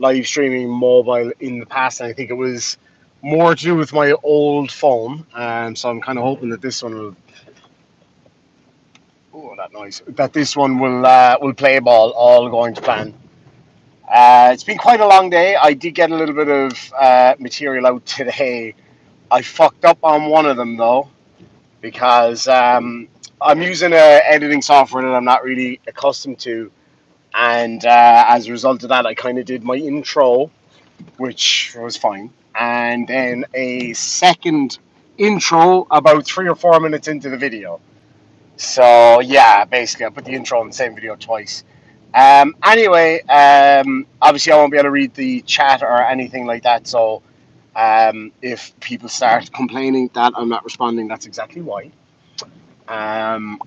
live streaming mobile in the past, and I think it was more to do with my old phone. So I'm kind of hoping that this one will. Oh, that noise! That this one will play ball, all going to plan. It's been quite a long day. I did get a little bit of material out today. I fucked up on one of them though, because I'm using a editing software that I'm not really accustomed to, and as a result of that, I kind of did my intro, which was fine, and then a second intro about 3 or 4 minutes into the video. So yeah, basically I put the intro in the same video twice. Anyway, obviously I won't be able to read the chat or anything like that. So if people start complaining that I'm not responding, that's exactly why. Um,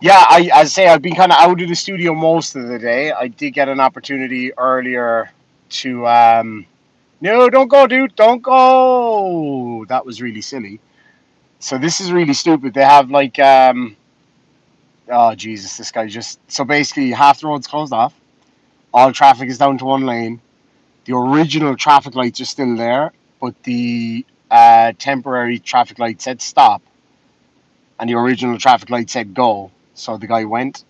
yeah, as I say, I've been kind of out of the studio most of the day. I did get an opportunity earlier to. No, don't go, dude. Don't go. That was really silly. So this is really stupid. They have like. Oh Jesus, this guy just. So basically, half the road's closed off. All traffic is down to one lane. The original traffic lights are still there, but the temporary traffic light said stop, and the original traffic light said go. So the guy went.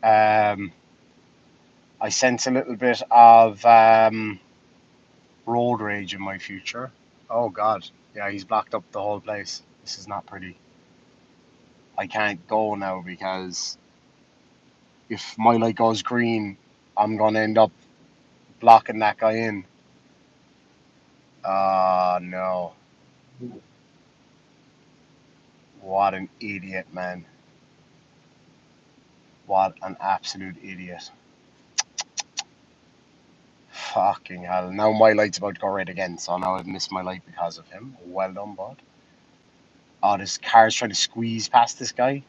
I sense a little bit of road rage in my future. Oh God, yeah, he's blocked up the whole place. This is not pretty. I can't go now because if my light goes green, I'm gonna end up blocking that guy in. No. What an idiot, man. What an absolute idiot. Fucking hell. Now my light's about to go red again, so now I've missed my light because of him. Well done, bud. Oh, this car's trying to squeeze past this guy.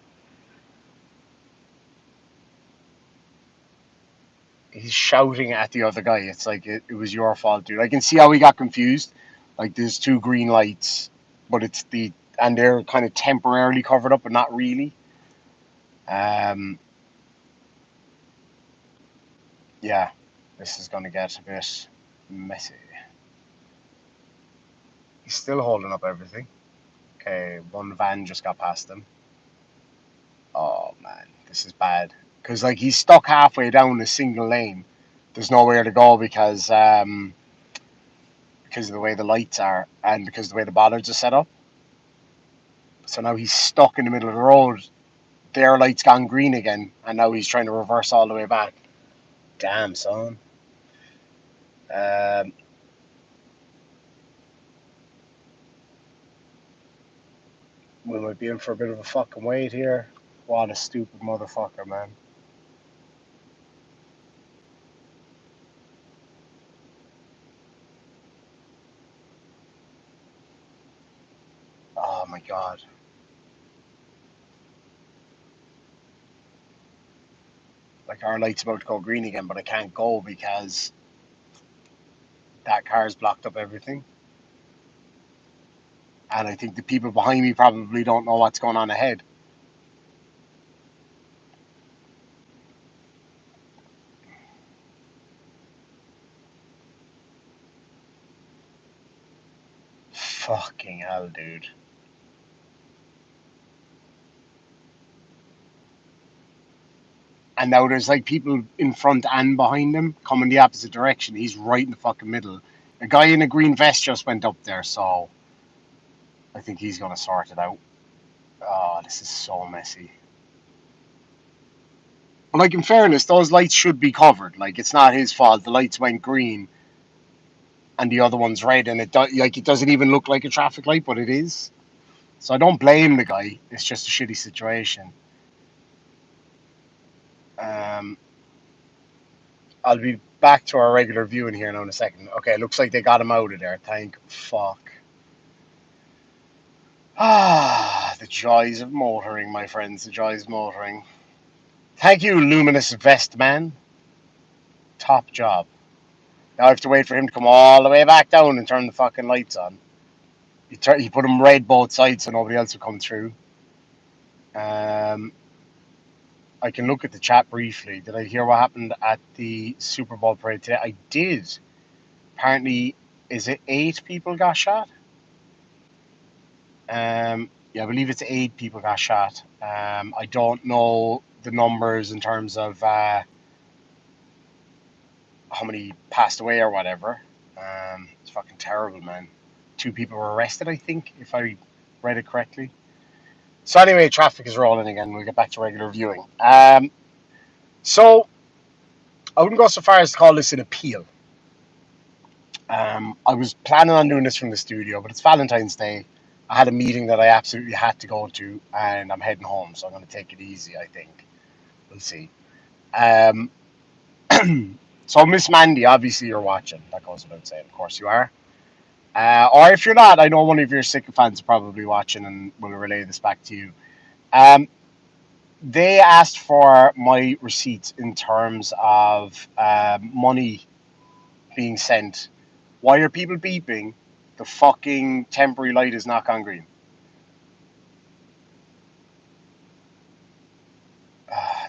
He's shouting at the other guy. It's like, it was your fault, dude. I can see how he got confused. Like, there's two green lights, but and they're kind of temporarily covered up, but not really. Yeah, this is going to get a bit messy. He's still holding up everything. Okay, one van just got past him. Oh, man, this is bad. Because, like, he's stuck halfway down a single lane. There's nowhere to go because of the way the lights are and because of the way the bollards are set up. So now he's stuck in the middle of the road. Their light's gone green again, and now he's trying to reverse all the way back. Damn, son. We might be in for a bit of a fucking wait here. What a stupid motherfucker, man. Oh my God. Like, our light's about to go green again, but I can't go because that car's blocked up everything. And I think the people behind me probably don't know what's going on ahead. Fucking hell, dude. And now there's like people in front and behind him coming the opposite direction. He's right in the fucking middle. A guy in a green vest just went up there, so I think he's gonna sort it out. Oh, this is so messy. But like, in fairness, those lights should be covered. Like, it's not his fault. The lights went green and the other one's red, and it doesn't even look like a traffic light, but it is. So I don't blame the guy. It's just a shitty situation. I'll be back to our regular viewing here now in a second. Okay, looks like they got him out of there. Thank fuck. Ah, the joys of motoring, my friends. The joys of motoring. Thank you, Luminous Vest Man. Top job. Now I have to wait for him to come all the way back down and turn the fucking lights on. He put them red both sides so nobody else would come through. I can look at the chat briefly. Did I hear what happened at the Super Bowl parade today? I did. Apparently, is it 8 people got shot? Yeah, I believe it's 8 people got shot. I don't know the numbers in terms of how many passed away or whatever. It's fucking terrible, man. 2 people were arrested, I think, if I read it correctly. So anyway, traffic is rolling again. We'll get back to regular viewing. So I wouldn't go so far as to call this an appeal. I was planning on doing this from the studio, but it's Valentine's Day. I had a meeting that I absolutely had to go to, and I'm heading home, so I'm going to take it easy, I think. We'll see. Um, so, Miss Mandy, obviously you're watching. That goes without saying. Of course you are. Or if you're not, I know one of your sycophants are probably watching and will relay this back to you. Um, they asked for my receipts in terms of money being sent. Why are people beeping? The fucking temporary light is not gone green.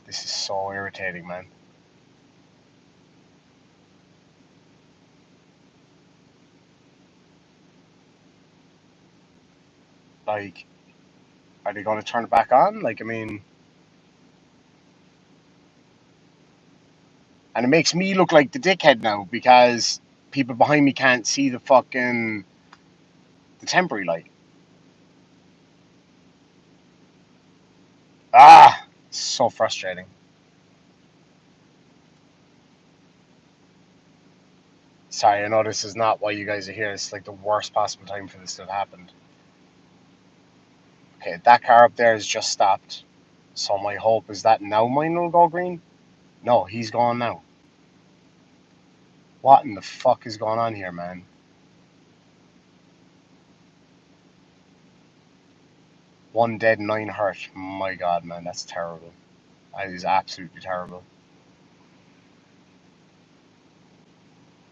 This is so irritating, man. Like, are they going to turn it back on? Like, I mean, and it makes me look like the dickhead now because people behind me can't see the temporary light. So frustrating. Sorry, I know this is not why you guys are here. It's like the worst possible time for this to have happened. Okay, that car up there has just stopped. So my hope is that now mine will go green. No, he's gone now. What in the fuck is going on here, man? One dead, 9 hurt. My God, man, that's terrible. That is absolutely terrible.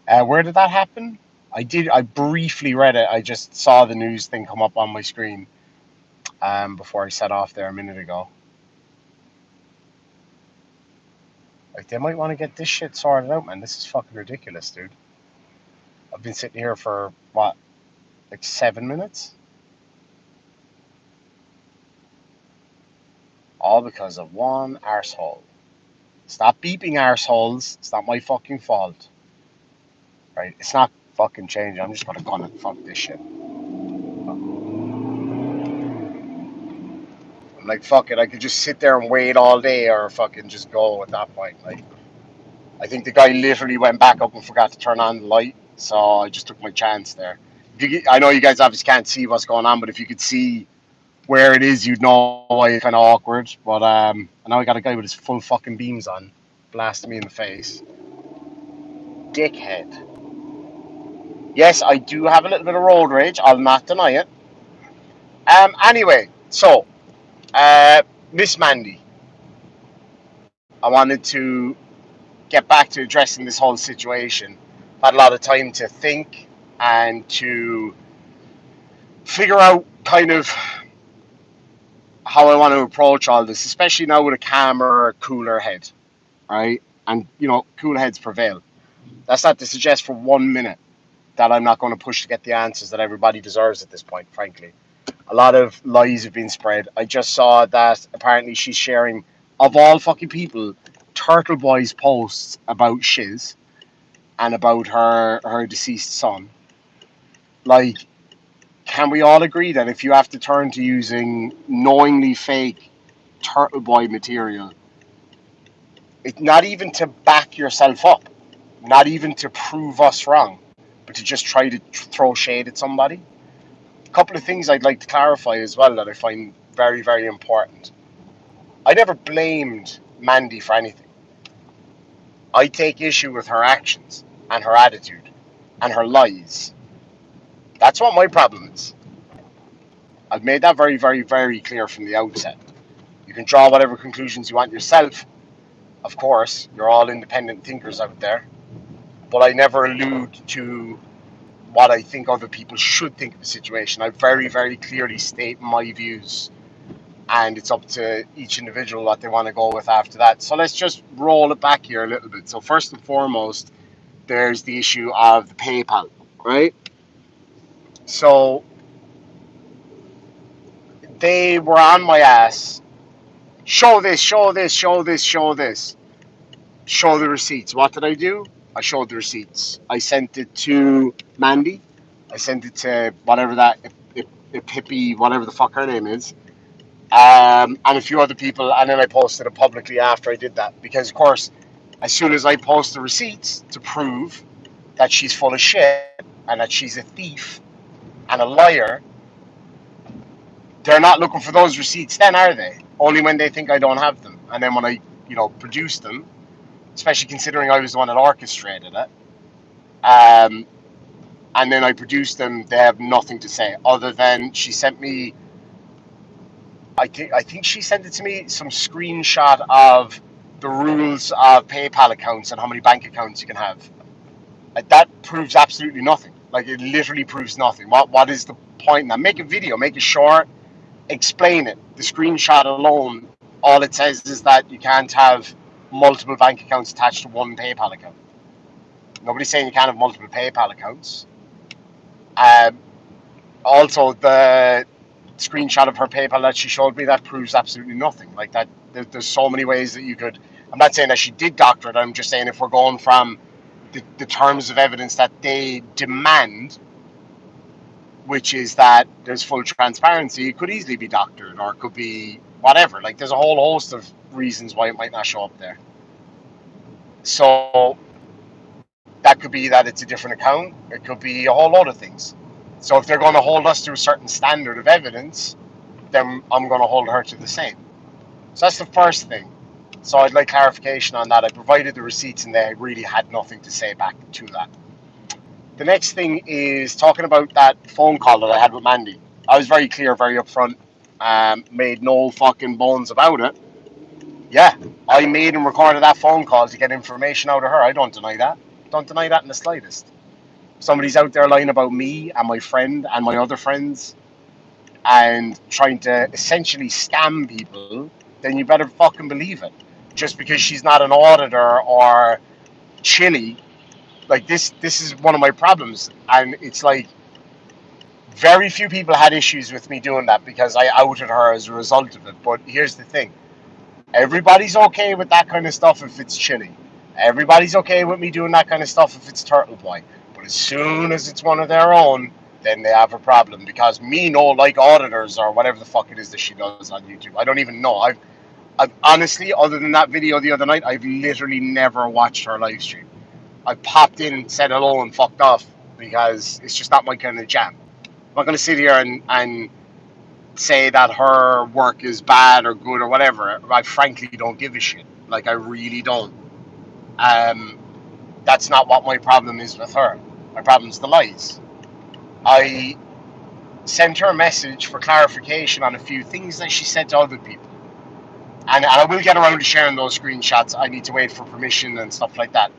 Where did that happen? I briefly read it. I just saw the news thing come up on my screen before I set off there a minute ago. Like, they might want to get this shit sorted out, man. This is fucking ridiculous, dude. I've been sitting here for, what, like 7 minutes? All because of one arsehole. Stop beeping, arseholes. It's not my fucking fault. Right? It's not fucking changing. I'm just gonna gun it. Fuck this shit. I'm like, fuck it. I could just sit there and wait all day or fucking just go at that point. Like, I think the guy literally went back up and forgot to turn on the light. So I just took my chance there. I know you guys obviously can't see what's going on, but if you could see where it is, you'd know why it's kind of awkward. But now I got a guy with his full fucking beams on, blasting me in the face. Dickhead. Yes, I do have a little bit of road rage. I'll not deny it. Anyway, so Miss Mandy, I wanted to get back to addressing this whole situation. I've had a lot of time to think and to figure out kind of how I want to approach all this, especially now with a calmer, cooler head, right? And, cool heads prevail. That's not to suggest for 1 minute that I'm not going to push to get the answers that everybody deserves at this point, frankly. A lot of lies have been spread. I just saw that apparently she's sharing, of all fucking people, Turtle Boy's posts about Shiz and about her deceased son. Like, can we all agree that if you have to turn to using knowingly fake Turtle Boy material, it not even to back yourself up, not even to prove us wrong, but to just try to throw shade at somebody? A couple of things I'd like to clarify as well that I find very, very important. I never blamed Mandy for anything. I take issue with her actions and her attitude and her lies. That's what my problem is. I've made that very, very, very clear from the outset. You can draw whatever conclusions you want yourself. Of course, you're all independent thinkers out there. But I never allude to what I think other people should think of the situation. I very, very clearly state my views. and it's up to each individual what they want to go with after that. So let's just roll it back here a little bit. So first and foremost, there's the issue of the PayPal, right? So they were on my ass. Show this, show this, show this, show this. Show the receipts. What did I do? I showed the receipts. I sent it to Mandy. I sent it to whatever that hippie, whatever the fuck her name is, and a few other people, and then I posted it publicly after I did that. Because of course, as soon as I post the receipts to prove that she's full of shit and that she's a thief and a liar, they're not looking for those receipts then, are they? Only when they think I don't have them. And then when I, produce them, especially considering I was the one that orchestrated it, um, and then I produced them, they have nothing to say other than she sent me. I think she sent it to me some screenshot of the rules of PayPal accounts and how many bank accounts you can have. That proves absolutely nothing. Like, it literally proves nothing. What is the point in that? Make a video, make it short, explain it. The screenshot alone, all it says is that you can't have multiple bank accounts attached to one PayPal account. Nobody's saying you can't have multiple PayPal accounts. Um, Also, the screenshot of her PayPal that she showed me, that proves absolutely nothing. Like that, there's so many ways that you could. I'm not saying that she did doctor it. I'm just saying if we're going from the terms of evidence that they demand, which is that there's full transparency, it could easily be doctored, or it could be whatever. Like, there's a whole host of reasons why it might not show up there. So that could be that it's a different account. It could be a whole load of things. So if they're going to hold us to a certain standard of evidence, then I'm going to hold her to the same. So that's the first thing. So I'd like clarification on that. I provided the receipts and they really had nothing to say back to that. The next thing is talking about that phone call that I had with Mandy. I was very clear, very upfront, made no fucking bones about it. Yeah, I made and recorded that phone call to get information out of her. I don't deny that. Don't deny that in the slightest. If somebody's out there lying about me and my friend and my other friends and trying to essentially scam people, then you better fucking believe it. Just because she's not an auditor or chilly, like this is one of my problems. And it's like very few people had issues with me doing that because I outed her as a result of it. But here's the thing. Everybody's okay with that kind of stuff if it's chilly. Everybody's okay with me doing that kind of stuff if it's Turtle Boy. But as soon as it's one of their own, then they have a problem. Because me no like auditors or whatever the fuck it is that she does on YouTube. I don't even know. I've honestly, other than that video the other night, I've literally never watched her live stream. I popped in, said hello, and fucked off because it's just not my kind of jam. I'm not going to sit here and say that her work is bad or good or whatever. I frankly don't give a shit. Like, I really don't. Um, that's not what my problem is with her. My problem's the lies. I sent her a message for clarification on a few things that she said to other people. And I will get around to sharing those screenshots. I need to wait for permission and stuff like that.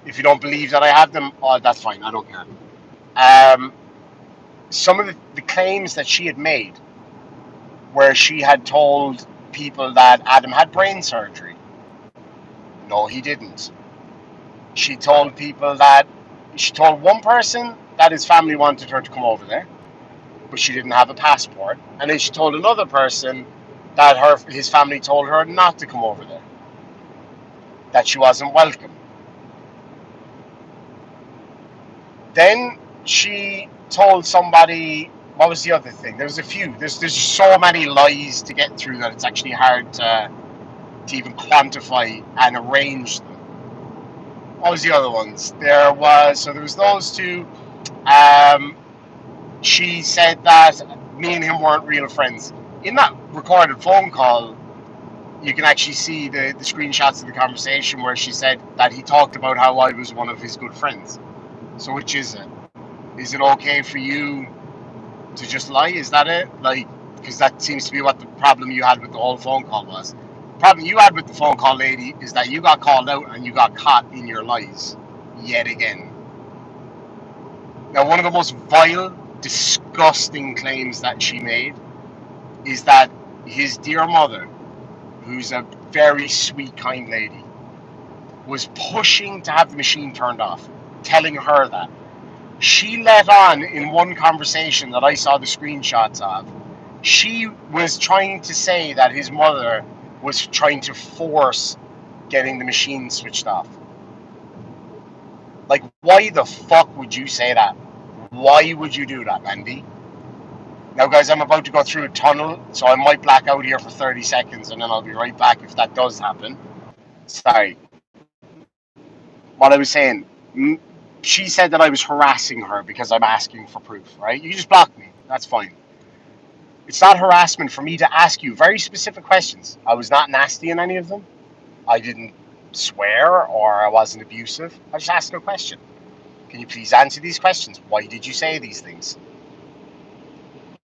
If you don't believe that I have them, oh, that's fine. I don't care. Some of the claims that she had made, where she had told people that Adam had brain surgery. No, he didn't. She told people that she told one person that his family wanted her to come over there, but she didn't have a passport. And then she told another person that his family told her not to come over there, that she wasn't welcome. Then she told somebody, what was the other thing? There was a few. There's so many lies to get through that it's actually hard to even quantify and arrange them. What was the other ones? There was those two. She said that me and him weren't real friends. In that recorded phone call, you can actually see the screenshots of the conversation where she said that he talked about how I was one of his good friends. So which is it? Is it okay for you to just lie? Is that it? Like, because that seems to be what the problem you had with the whole phone call was. The problem you had with the phone call, lady, is that you got called out and you got caught in your lies yet again. Now, one of the most vile, disgusting claims that she made is that his dear mother, who's a very sweet, kind lady, was pushing to have the machine turned off, telling her that. She let on in one conversation that I saw the screenshots of. She was trying to say that his mother was trying to force getting the machine switched off. Like, why the fuck would you say that? Why would you do that, Mandy? Now, guys, I'm about to go through a tunnel, so I might black out here for 30 seconds, and then I'll be right back if that does happen. Sorry. What I was saying, she said that I was harassing her because I'm asking for proof, right? You just block me. That's fine. It's not harassment for me to ask you very specific questions. I was not nasty in any of them. I didn't swear or I wasn't abusive. I just asked a question. Can you please answer these questions? Why did you say these things?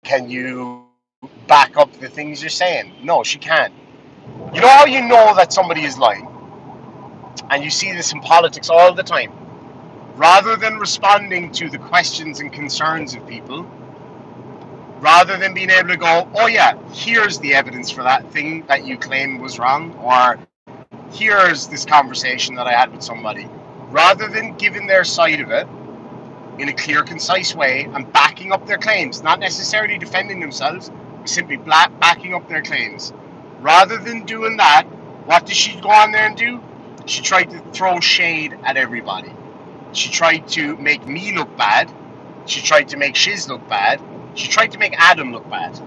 Can you back up the things you're saying? No, she can't. You know how you know that somebody is lying? And you see this in politics all the time. Rather than responding to the questions and concerns of people, rather than being able to go, oh yeah, here's the evidence for that thing that you claim was wrong, or here's this conversation that I had with somebody, rather than giving their side of it in a clear, concise way and backing up their claims, not necessarily defending themselves, but simply backing up their claims. Rather than doing that, what did she go on there and do? She tried to throw shade at everybody. She tried to make me look bad. She tried to make Shiz look bad. She tried to make Adam look bad.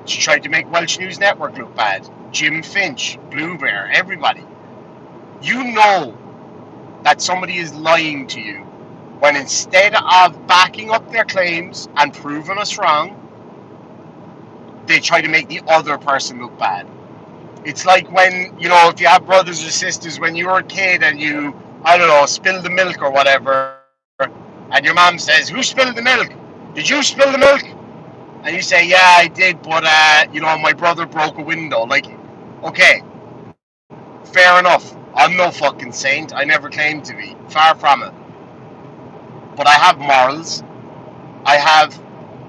She tried to make Welsh News Network look bad. Jim Finch, Blue Bear, everybody. You know that somebody is lying to you when instead of backing up their claims and proving us wrong, they try to make the other person look bad. It's like when, if you have brothers or sisters, when you were a kid and you, I don't know, spilled the milk or whatever, and your mom says, who spilled the milk? Did you spill the milk? And you say, yeah, I did, but, my brother broke a window. Like, okay, fair enough. I'm no fucking saint. I never claimed to be. Far from it. But I have morals. I have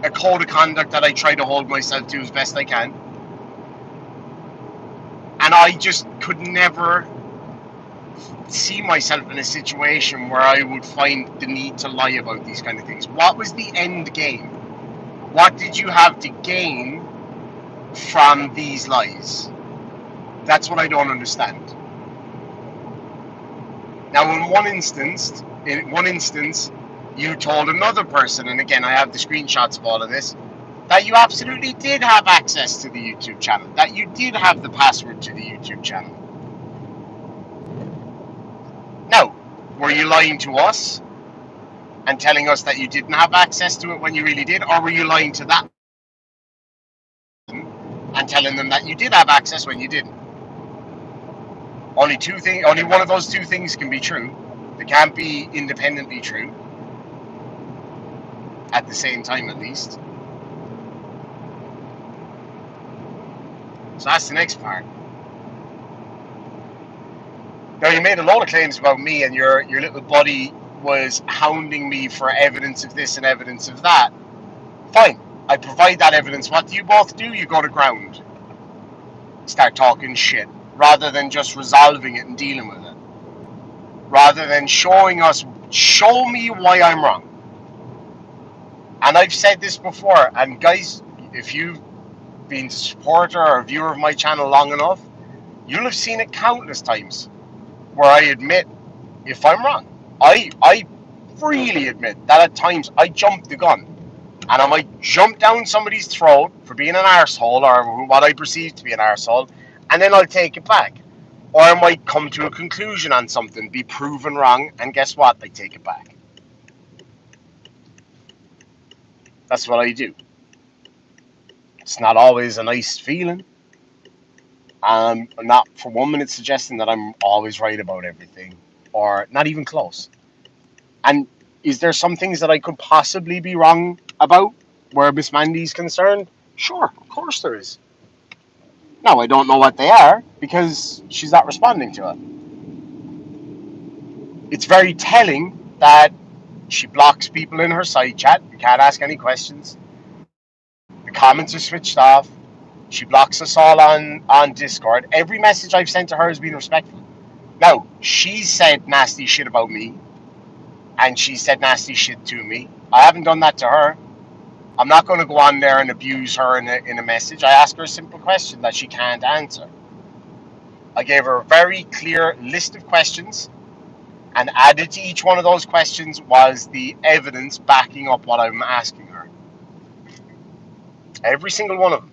a code of conduct that I try to hold myself to as best I can. And I just could never see myself in a situation where I would find the need to lie about these kind of things. What was the end game? What did you have to gain from these lies? That's what I don't understand. Now, in one instance, you told another person, and again, I have the screenshots of all of this, that you absolutely did have access to the YouTube channel, that you did have the password to the YouTube channel. Now, were you lying to us and telling us that you didn't have access to it when you really did, or were you lying to that and telling them that you did have access when you didn't? Only one of those two things can be true. They can't be independently true at the same time, at least. So that's the next part. Now, you made a lot of claims about me, and your little buddy was hounding me for evidence of this and evidence of that. Fine, I provide that evidence. What do you both do? You go to ground. Start talking shit, rather than just resolving it and dealing with it. Rather than show me why I'm wrong. And I've said this before, and guys, if you've been a supporter or a viewer of my channel long enough, you'll have seen it countless times where I admit if I'm wrong. I freely admit that at times I jump the gun, and I might jump down somebody's throat for being an arsehole or what I perceive to be an arsehole, and then I'll take it back. Or I might come to a conclusion on something, be proven wrong, and guess what? I take it back. That's what I do. It's not always a nice feeling. I'm not for 1 minute suggesting that I'm always right about everything, or not even close. And is there some things that I could possibly be wrong about where Miss Mandy's concerned? Sure, of course there is. Now, I don't know what they are because she's not responding to it. It's very telling that she blocks people in her side chat. You can't ask any questions. The comments are switched off. She blocks us all on Discord. Every message I've sent to her has been respectful. Now, she said nasty shit about me, and she said nasty shit to me. I haven't done that to her. I'm not going to go on there and abuse her in a message. I asked her a simple question that she can't answer. I gave her a very clear list of questions, and added to each one of those questions was the evidence backing up what I'm asking her. Every single one of them.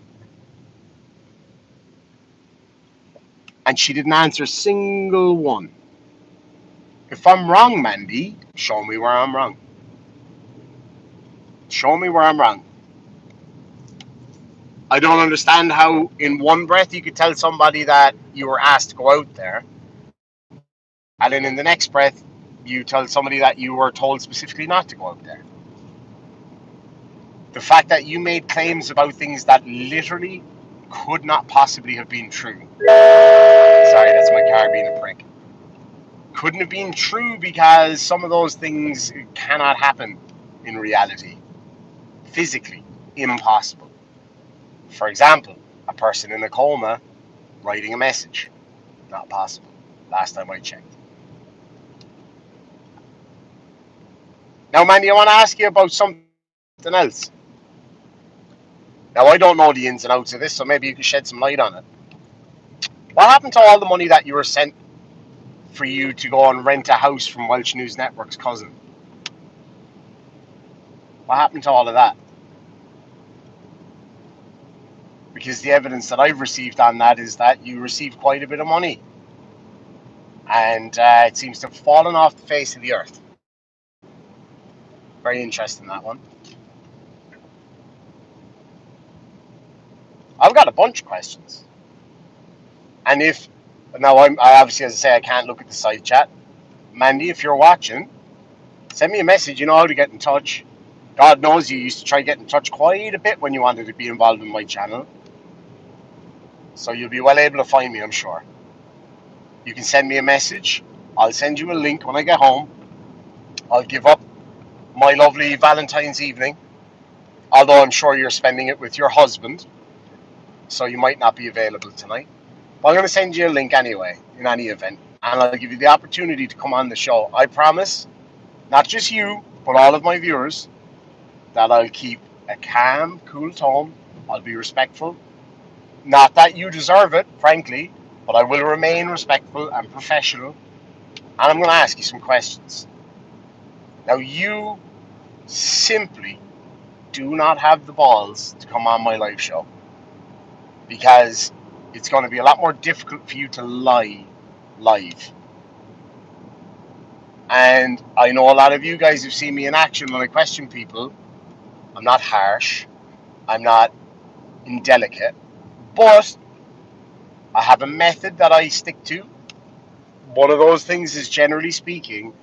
And she didn't answer a single one. If I'm wrong, Mandy, show me where I'm wrong. Show me where I'm wrong. I don't understand how in one breath you could tell somebody that you were asked to go out there, and then in the next breath you tell somebody that you were told specifically not to go out there. The fact that you made claims about things that literally could not possibly have been true. Sorry, that's my car being a prick. Couldn't have been true because some of those things cannot happen in reality. Physically impossible. For example, a person in a coma writing a message. Not possible. Last time I checked. Now, Mandy, I want to ask you about something else. Now, I don't know the ins and outs of this, so maybe you can shed some light on it. What happened to all the money that you were sent for you to go and rent a house from Welsh News Network's cousin? What happened to all of that? Because the evidence that I've received on that is that you received quite a bit of money. And it seems to have fallen off the face of the earth. Very interesting, that one. I've got a bunch of questions. And now I obviously, as I say, I can't look at the side chat. Mandy, if you're watching, send me a message. You know how to get in touch. God knows you used to try to get in touch quite a bit when you wanted to be involved in my channel. So you'll be well able to find me, I'm sure. You can send me a message. I'll send you a link when I get home. I'll give up my lovely Valentine's evening, although I'm sure you're spending it with your husband, so you might not be available tonight. But I'm going to send you a link anyway, in any event, and I'll give you the opportunity to come on the show. I promise, not just you, but all of my viewers, that I'll keep a calm, cool tone. I'll be respectful. Not that you deserve it, frankly, but I will remain respectful and professional, and I'm going to ask you some questions. Now, you simply do not have the balls to come on my live show, because it's going to be a lot more difficult for you to lie live. And I know a lot of you guys have seen me in action when I question people. I'm not harsh, I'm not indelicate, but I have a method that I stick to. One of those things is, generally speaking,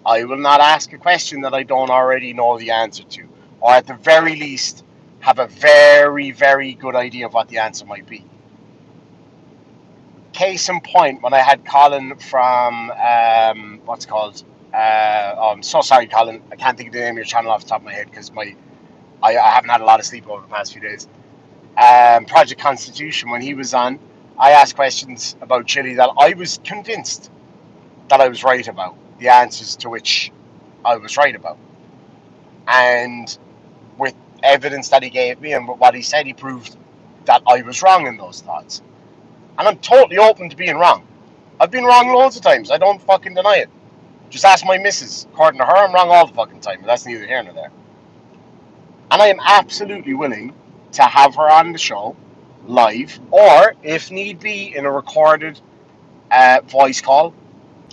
I will not ask a question that I don't already know the answer to, or at the very least have a very, very good idea of what the answer might be. Case in point, when I had Colin from I'm so sorry, Colin, I can't think of the name of your channel off the top of my head because I haven't had a lot of sleep over the past few days. Project Constitution, when he was on, I asked questions about Chile that I was convinced that I was right about, the answers to which I was right about. And with evidence that he gave me and what he said, he proved that I was wrong in those thoughts. And I'm totally open to being wrong. I've been wrong loads of times. I don't fucking deny it. Just ask my missus. According to her, I'm wrong all the fucking time. But that's neither here nor there. And I am absolutely willing to have her on the show live, or if need be, in a recorded voice call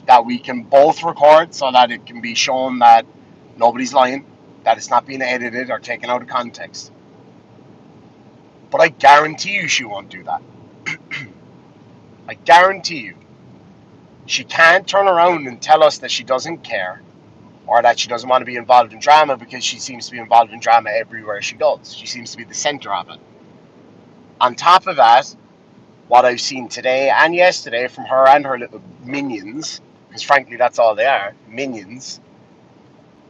that we can both record so that it can be shown that nobody's lying, that it's not being edited or taken out of context. But I guarantee you she won't do that. I guarantee you. She can't turn around and tell us that she doesn't care or that she doesn't want to be involved in drama, because she seems to be involved in drama everywhere she goes. She seems to be the center of it. On top of that, what I've seen today and yesterday from her and her little minions, because frankly that's all they are, minions,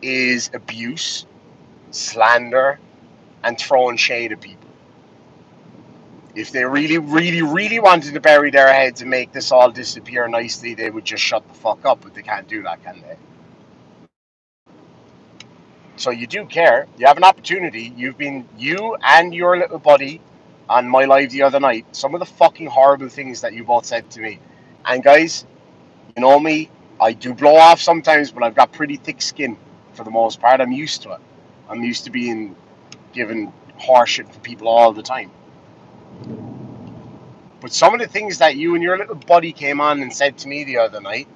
is abuse, slander, and throwing shade at people. If they really, really, really wanted to bury their heads and make this all disappear nicely, they would just shut the fuck up, but they can't do that, can they? So you do care. You have an opportunity. You and your little buddy on my live the other night. Some of the fucking horrible things that you both said to me. And guys, you know me, I do blow off sometimes, but I've got pretty thick skin for the most part. I'm used to it. I'm used to being given horseshit from people all the time. But some of the things that you and your little buddy came on and said to me the other night,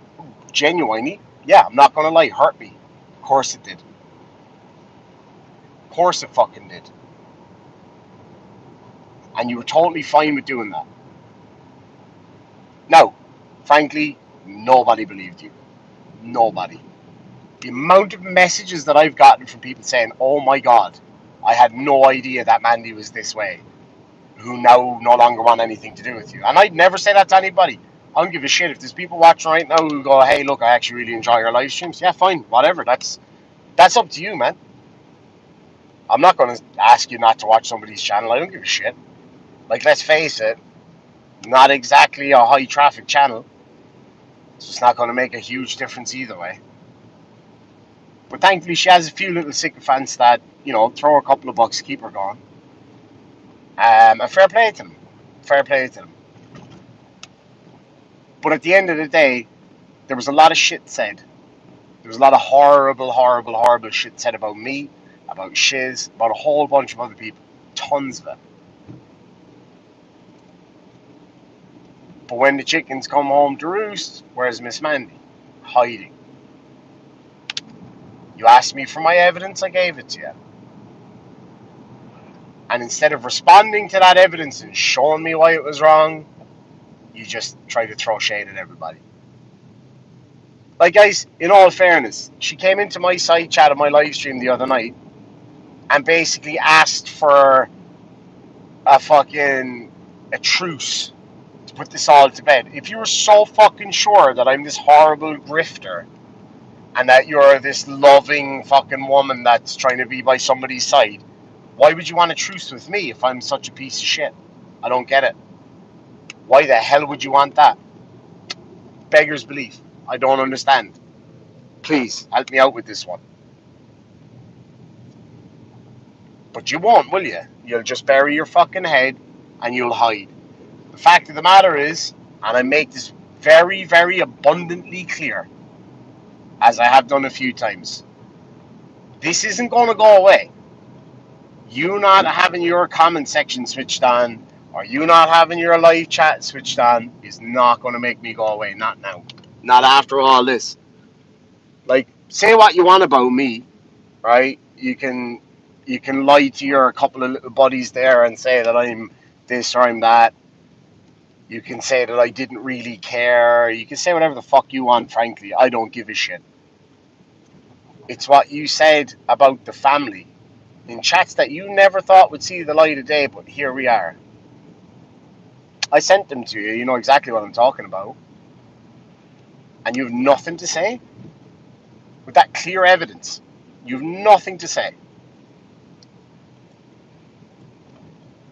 genuinely, yeah, I'm not going to lie, hurt me. Of course it did. Of course it fucking did. And you were totally fine with doing that. Now, frankly, nobody believed you. Nobody. The amount of messages that I've gotten from people saying, oh my God, I had no idea that Mandy was this way, who now no longer want anything to do with you. And I'd never say that to anybody. I don't give a shit. If there's people watching right now who go, hey, look, I actually really enjoy your live streams, yeah, fine, whatever. That's up to you, man. I'm not going to ask you not to watch somebody's channel. I don't give a shit. Like, let's face it, not exactly a high traffic channel. So it's not going to make a huge difference either way. But thankfully, she has a few little sycophants that, you know, throw a couple of bucks, keep her going. And fair play to them. Fair play to them. But at the end of the day, there was a lot of shit said. There was a lot of horrible, horrible, horrible shit said about me, about Shiz, about a whole bunch of other people. Tons of it. But when the chickens come home to roost, where's Miss Mandy? Hiding. You asked me for my evidence, I gave it to you. And instead of responding to that evidence and showing me why it was wrong, you just try to throw shade at everybody. Like, guys, in all fairness, she came into my side chat of my live stream the other night and basically asked for a truce to put this all to bed. If you were so fucking sure that I'm this horrible grifter and that you're this loving fucking woman that's trying to be by somebody's side, why would you want a truce with me if I'm such a piece of shit? I don't get it. Why the hell would you want that? Beggar's belief. I don't understand. Please, help me out with this one. But you won't, will you? You'll just bury your fucking head and you'll hide. The fact of the matter is, and I make this very, very abundantly clear, as I have done a few times, this isn't going to go away. You not having your comment section switched on, or you not having your live chat switched on, is not going to make me go away. Not now. Not after all this. Like, say what you want about me, right? You can lie to your couple of little buddies there and say that I'm this or I'm that. You can say that I didn't really care. You can say whatever the fuck you want, frankly. I don't give a shit. It's what you said about the family in chats that you never thought would see the light of day, but here we are. I sent them to you. You know exactly what I'm talking about. And you have nothing to say? With that clear evidence, you have nothing to say.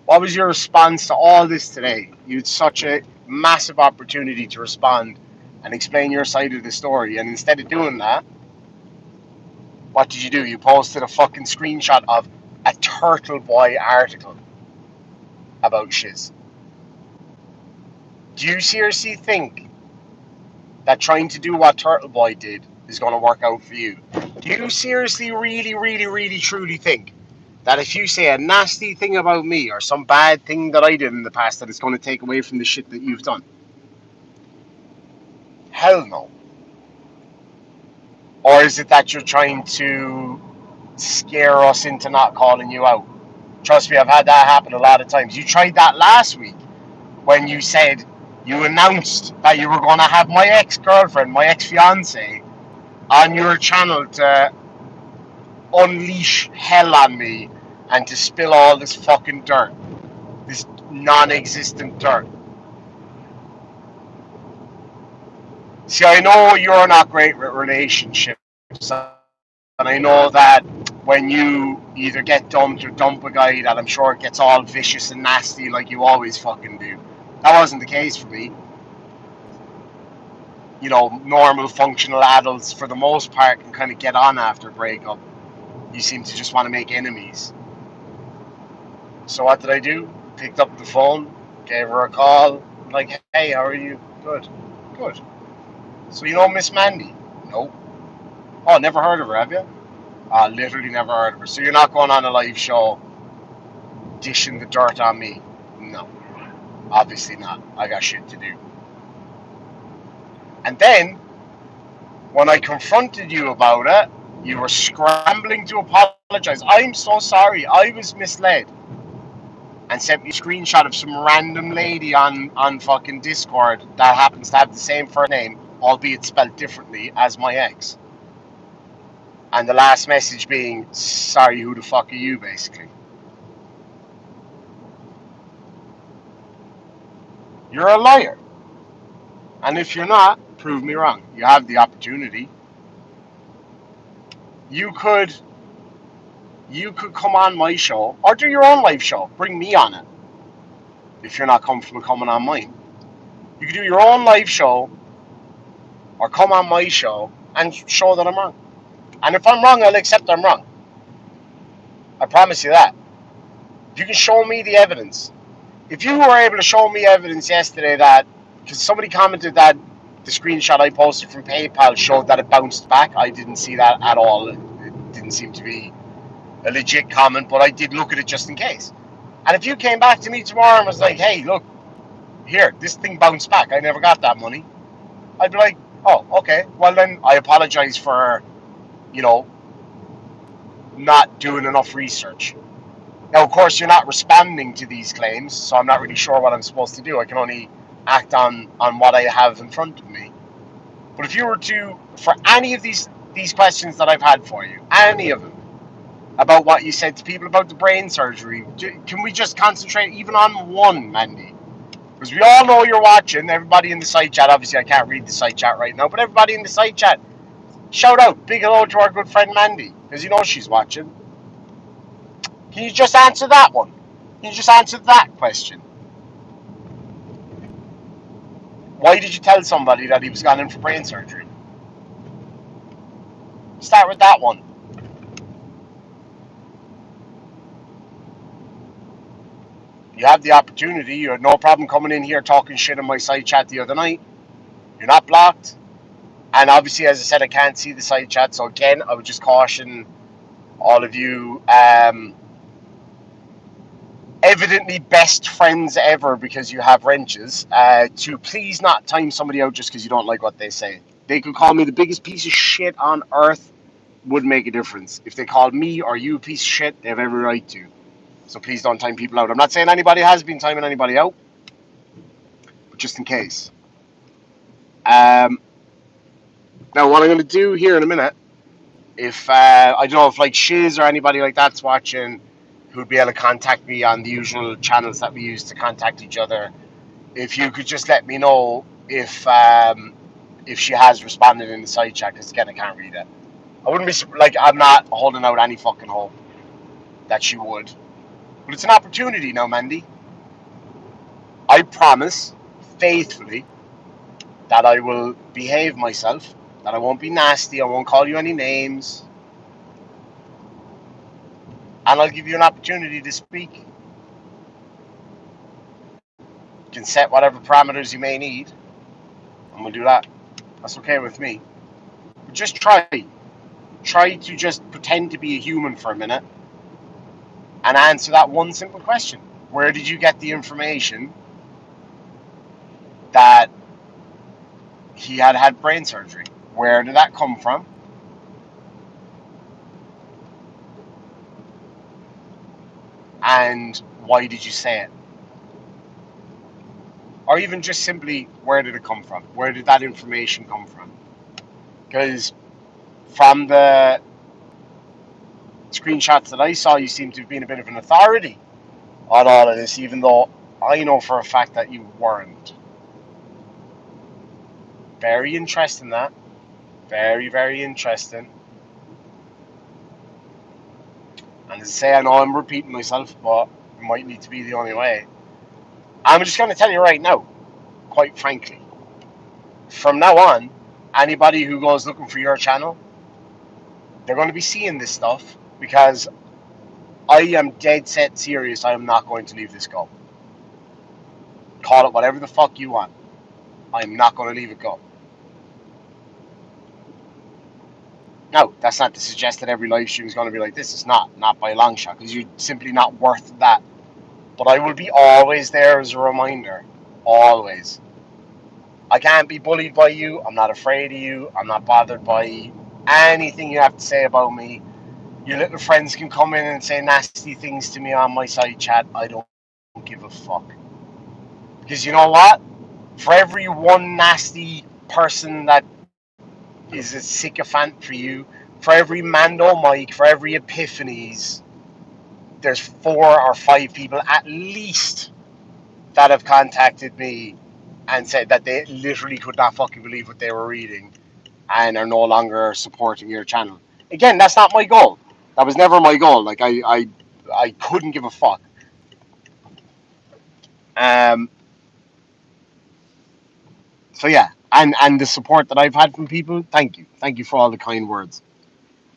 What was your response to all this today? You had such a massive opportunity to respond and explain your side of the story, and instead of doing that, what did you do? You posted a fucking screenshot of a Turtle Boy article about Shiz. Do you seriously think that trying to do what Turtle Boy did is going to work out for you? Do you seriously, really, really, really, truly think that if you say a nasty thing about me or some bad thing that I did in the past, that it's going to take away from the shit that you've done? Hell no. Or is it that you're trying to scare us into not calling you out? Trust me, I've had that happen a lot of times. You tried that last week when you said, you announced that you were going to have my ex-girlfriend, my ex-fiance, on your channel to unleash hell on me and to spill all this fucking dirt, this non-existent dirt. See, I know you're not great with relationships, and I know that when you either get dumped or dump a guy that I'm sure gets all vicious and nasty like you always fucking do. That wasn't the case for me. You know, normal functional adults for the most part can kind of get on after a breakup. You seem to just want to make enemies. So what did I do? Picked up the phone, gave her a call, like, hey, how are you? Good. Good. So you know Miss Mandy? Nope. Oh, never heard of her, have you? Literally never heard of her. So you're not going on a live show dishing the dirt on me? No. Obviously not. I got shit to do. And then, when I confronted you about it, you were scrambling to apologize. I'm so sorry. I was misled. And sent me a screenshot of some random lady on fucking Discord that happens to have the same first name, albeit spelled differently, as my ex. And the last message being, sorry, who the fuck are you, basically. You're a liar. And if you're not, prove me wrong. You have the opportunity. You could come on my show or do your own live show. Bring me on it. If you're not comfortable coming on mine. You could do your own live show or come on my show and show that I'm wrong. And if I'm wrong, I'll accept I'm wrong. I promise you that. If you can show me the evidence. If you were able to show me evidence yesterday that, because somebody commented that the screenshot I posted from PayPal showed that it bounced back. I didn't see that at all. It didn't seem to be a legit comment, but I did look at it just in case. And if you came back to me tomorrow and was like, hey, look, here, this thing bounced back. I never got that money. I'd be like, oh, okay. Well, then I apologize for, you know, not doing enough research. Now, of course, you're not responding to these claims, so I'm not really sure what I'm supposed to do. I can only act on what I have in front of me. But if you were to, for any of these questions that I've had for you, any of them, about what you said to people about the brain surgery, can we just concentrate even on one, Mandy? Because we all know you're watching. Everybody in the side chat, obviously I can't read the side chat right now, but everybody in the side chat, shout out, big hello to our good friend Mandy, because you know she's watching. Can you just answer that one? Can you just answer that question? Why did you tell somebody that he was gone in for brain surgery? Start with that one. You have the opportunity. You had no problem coming in here talking shit in my side chat the other night. You're not blocked. And obviously, as I said, I can't see the side chat. So again, I would just caution all of you, evidently best friends ever because you have wrenches, to please not time somebody out just because you don't like what they say. They could call me the biggest piece of shit on earth. Wouldn't make a difference. If they called me or you a piece of shit, they have every right to. So please don't time people out. I'm not saying anybody has been timing anybody out, but just in case. Now, what I'm going to do here in a minute, if I don't know if like Shiz or anybody like that's watching, who'd be able to contact me on the usual channels that we use to contact each other, if you could just let me know if she has responded in the side chat, because again I can't read it. I wouldn't be like, I'm not holding out any fucking hope that she would, but it's an opportunity now, Mandy. I promise faithfully that I will behave myself, that I won't be nasty, I won't call you any names, and I'll give you an opportunity to speak. You can set whatever parameters you may need, and we'll do that. That's okay with me. But just try to just pretend to be a human for a minute and answer that one simple question. Where did you get the information that he had brain surgery? Where did that come from? And why did you say it? Or even just simply, where did it come from? Where did that information come from? Because from the screenshots that I saw, you seem to have been a bit of an authority on all of this, even though I know for a fact that you weren't. Very interesting, that. Very, very interesting. And as I say, I know I'm repeating myself, but it might need to be the only way. I'm just going to tell you right now, quite frankly, from now on, anybody who goes looking for your channel, they're going to be seeing this stuff because I am dead set serious. I am not going to leave this go. Call it whatever the fuck you want. I'm not going to leave it go. No, that's not to suggest that every live stream is going to be like this. It's not by a long shot, because you're simply not worth that. But I will be always there as a reminder. Always. I can't be bullied by you. I'm not afraid of you. I'm not bothered by anything you have to say about me. Your little friends can come in and say nasty things to me on my side chat. I don't give a fuck. Because you know what? For every one nasty person that is a sycophant for you, for every Mando Mike, for every Epiphanies, there's 4 or 5 people at least that have contacted me and said that they literally could not fucking believe what they were reading and are no longer supporting your channel. Again, that's not my goal. That was never my goal. Like I couldn't give a fuck. Um. So yeah, and the support that I've had from people, thank you for all the kind words.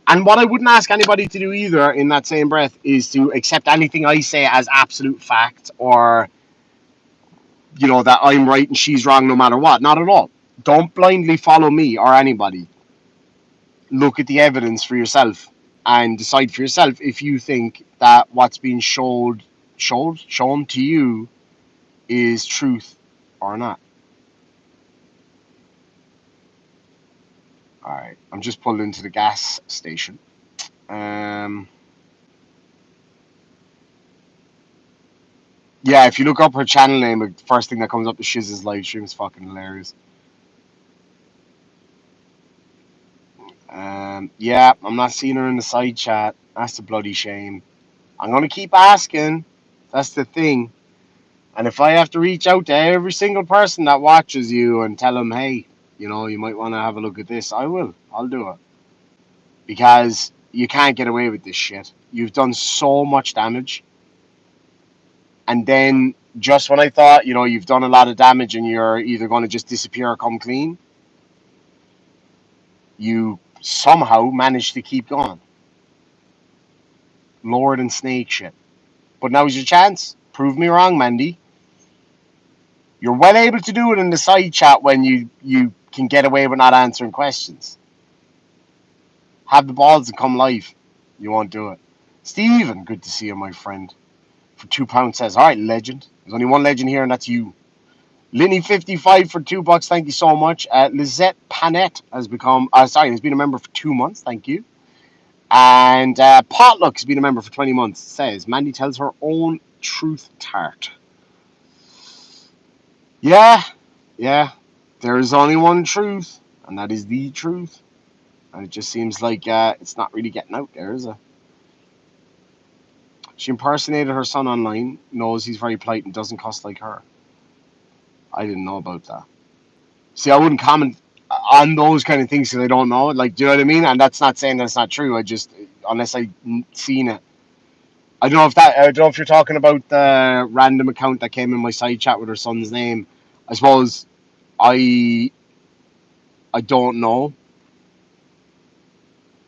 And what I wouldn't ask anybody to do either in that same breath is to accept anything I say as absolute fact, or that I'm right and she's wrong no matter what. Not at all. Don't blindly follow me or anybody. Look at the evidence for yourself and decide for yourself if you think that what's being shown to you is truth or not. All right, I'm just pulled into the gas station. Yeah, if you look up her channel name, the first thing that comes up is Shiz's live stream. Is fucking hilarious. Yeah, I'm not seeing her in the side chat. That's a bloody shame. I'm gonna keep asking. That's the thing. And if I have to reach out to every single person that watches you and tell them, hey, you might want to have a look at this, I will. I'll do it. Because you can't get away with this shit. You've done so much damage. And then just when I thought, you've done a lot of damage and you're either going to just disappear or come clean, you somehow managed to keep going. Lord and snake shit. But now's your chance. Prove me wrong, Mandy. You're well able to do it in the side chat when you can get away with not answering questions. Have the balls and come live. You won't do it. Stephen, good to see you, my friend. For £2 says, all right, legend. There's only one legend here, and that's you. Linny55 for $2. Thank you so much. Lizette Panette has been a member for 2 months. Thank you. And Potluck has been a member for 20 months. Says Mandy tells her own truth tart. Yeah. There is only one truth, and that is the truth. And it just seems like it's not really getting out there, is it? She impersonated her son online, knows he's very polite and doesn't cuss like her. I didn't know about that. See, I wouldn't comment on those kind of things because I don't know. Like, do you know what I mean? And that's not saying that's not true. Unless I seen it. I don't know if you're talking about the random account that came in my side chat with her son's name. I suppose I don't know.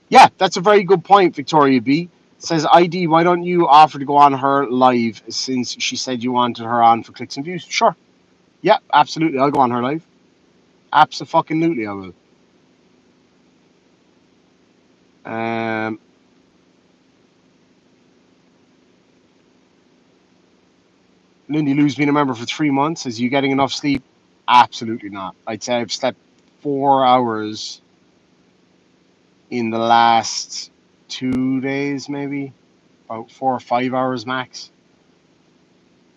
Yeah, that's a very good point, Victoria B. Says, ID, why don't you offer to go on her live since she said you wanted her on for clicks and views? Sure. Yeah, absolutely. I'll go on her live. Abso-fucking-lutely, I will. Lindy Lou's been a member for 3 months. Is you getting enough sleep? Absolutely not. I'd say I've slept 4 hours in the last 2 days, maybe. About 4 or 5 hours max.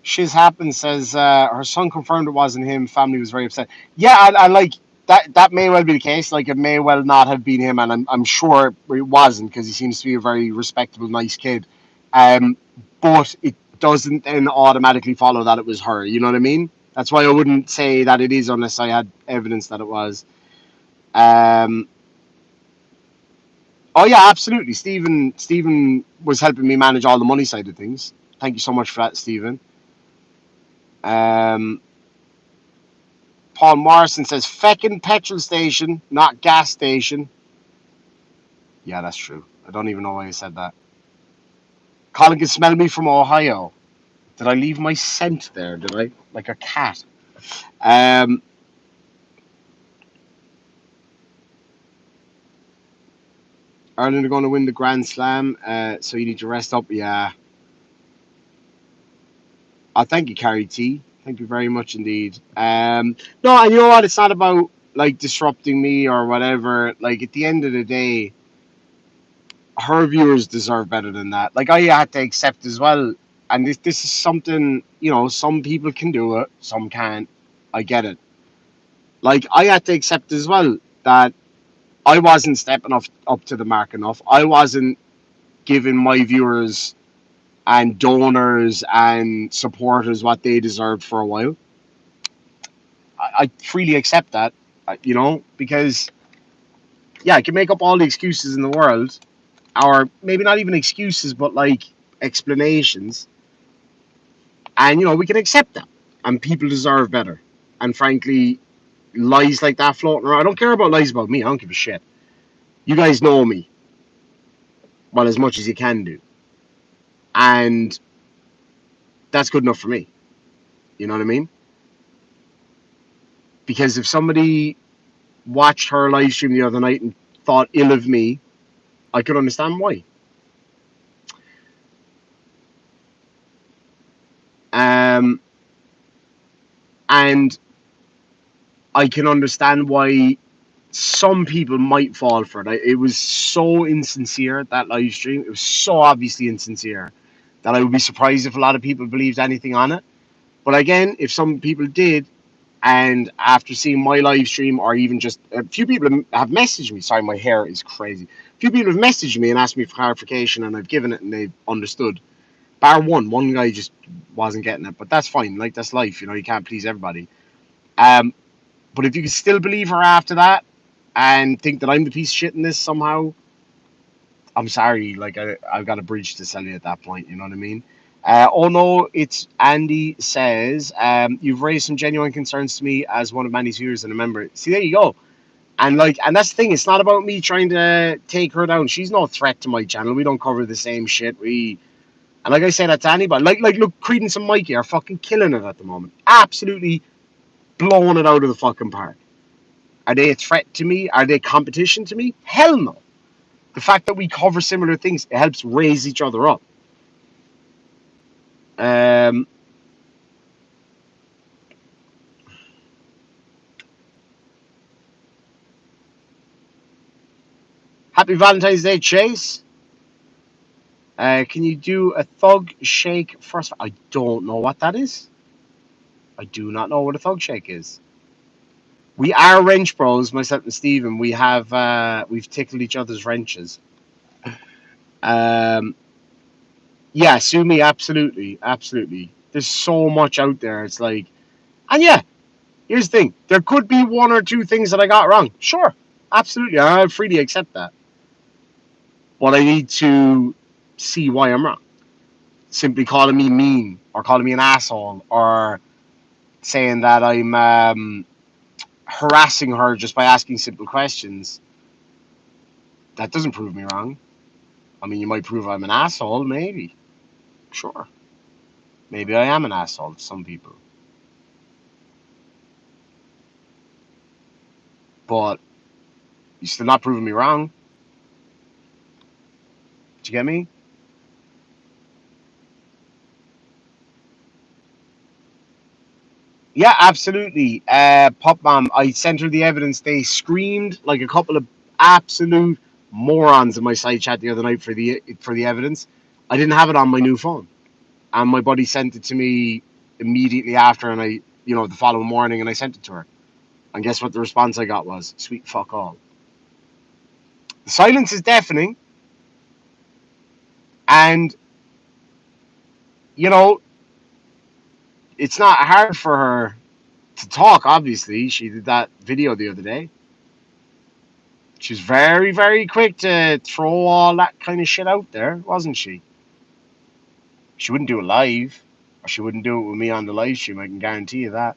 Shiz Happens says her son confirmed it wasn't him. Family was very upset. Yeah, I like that. That may well be the case. Like, it may well not have been him, and I'm sure it wasn't because he seems to be a very respectable, nice kid. But it doesn't then automatically follow that it was her. You know what I mean? That's why I wouldn't say that it is unless I had evidence that it was. Oh yeah, absolutely. Stephen was helping me manage all the money side of things. Thank you so much for that, Stephen. Um, Paul Morrison says feckin' petrol station, not gas station. Yeah, that's true. I don't even know why I said that. Colin can smell me from Ohio. Did I leave my scent there? Did I? Like a cat. Um, Ireland are going to win the Grand Slam, so you need to rest up. Yeah. Oh, thank you, Carrie T. Thank you very much indeed. No, and you know what? It's not about like disrupting me or whatever. Like at the end of the day, her viewers deserve better than that. Like I had to accept as well. And this is something, some people can do it, some can't. I get it. Like I had to accept as well that I wasn't stepping up to the mark enough. I wasn't giving my viewers and donors and supporters what they deserved for a while. I freely accept that, because yeah, I can make up all the excuses in the world, or maybe not even excuses, but like explanations, and we can accept that, and people deserve better. And frankly, lies like that floating around, I don't care about lies about me. I don't give a shit. You guys know me well as much as you can do, and that's good enough for me. You know what I mean? Because if somebody watched her live stream the other night and thought ill of me, I could understand why. Um, and I can understand why some people might fall for it. It was so insincere, that live stream. It was so obviously insincere that I would be surprised if a lot of people believed anything on it. But again, if some people did, and after seeing my live stream, or even just a few people have messaged me. Sorry, my hair is crazy. A few people have messaged me and asked me for clarification, and I've given it, and they've understood. Bar one guy just wasn't getting it, but that's fine. Like that's life, you can't please everybody. Um, but if you can still believe her after that and think that I'm the piece of shit in this somehow, I'm sorry. Like I've got a bridge to sell you at that point. You know what I mean? Oh no, it's Andy says, you've raised some genuine concerns to me as one of Mandy's viewers and a member. See, there you go. And that's the thing. It's not about me trying to take her down. She's no threat to my channel. We don't cover the same shit. And like I said, that to anybody. Like look, Credence and Mikey are fucking killing it at the moment. Absolutely blowing it out of the fucking park. Are they a threat to me? Are they competition to me? Hell no. The fact that we cover similar things, it helps raise each other up. Um, Happy Valentine's Day, Chase. Can you do a thug shake first? I don't know what that is. I do not know what a thug shake is. We are wrench bros, myself and Stephen. We've tickled each other's wrenches. Yeah, sue me, absolutely, absolutely. There's so much out there. It's like, and yeah, here's the thing. There could be one or two things that I got wrong. Sure, absolutely. I freely accept that. But I need to see why I'm wrong. Simply calling me mean, or calling me an asshole, or saying that I'm harassing her just by asking simple questions, that doesn't prove me wrong. I mean, you might prove I'm an asshole, maybe. Sure. Maybe I am an asshole to some people. But you're still not proving me wrong. Do you get me? Yeah, absolutely. Pop Mom, I sent her the evidence. They screamed like a couple of absolute morons in my side chat the other night for the evidence. I didn't have it on my new phone, and my buddy sent it to me immediately after, and the following morning, and I sent it to her. And guess what the response I got was? Sweet fuck all. The silence is deafening, and you know it's not hard for her to talk. Obviously, she did that video the other day. She was very, very quick to throw all that kind of shit out there, wasn't she? She wouldn't do it live, or she wouldn't do it with me on the live stream. I can guarantee you that.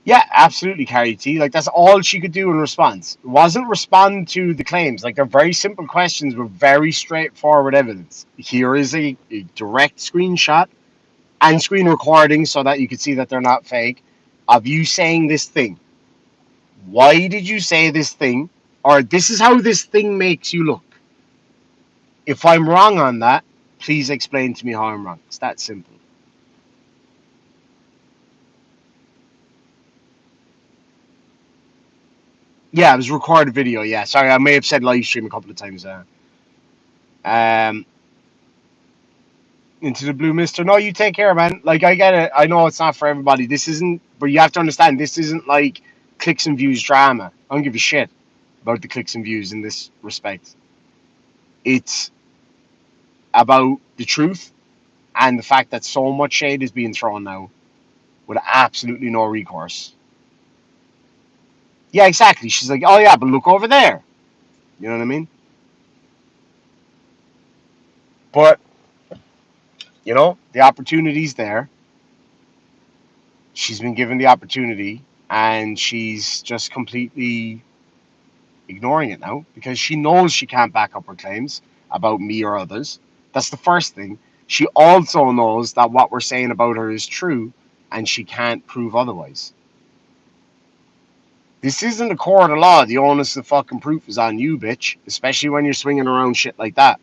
Yeah, absolutely, Carrie T. Like that's all she could do in response. It wasn't respond to the claims. Like they're very simple questions with very straightforward evidence. Here is a direct screenshot and screen recording so that you can see that they're not fake of you saying this thing. Why did you say this thing? Or this is how this thing makes you look. If I'm wrong on that, please explain to me how I'm wrong. It's that simple. Yeah, it was recorded video. Yeah, sorry, I may have said live stream a couple of times there. Into the blue mister. No, you take care, man. Like I get it. I know it's not for everybody. This isn't, but you have to understand. This isn't like clicks and views drama. I don't give a shit about the clicks and views in this respect. It's about the truth and the fact that so much shade is being thrown now with absolutely no recourse. Yeah, exactly. She's like, oh yeah, but look over there. You know what I mean? But the opportunity's there. She's been given the opportunity, and she's just completely ignoring it now because she knows she can't back up her claims about me or others. That's the first thing. She also knows that what we're saying about her is true, and she can't prove otherwise. This isn't a court of law. The onus of fucking proof is on you, bitch. Especially when you're swinging around shit like that.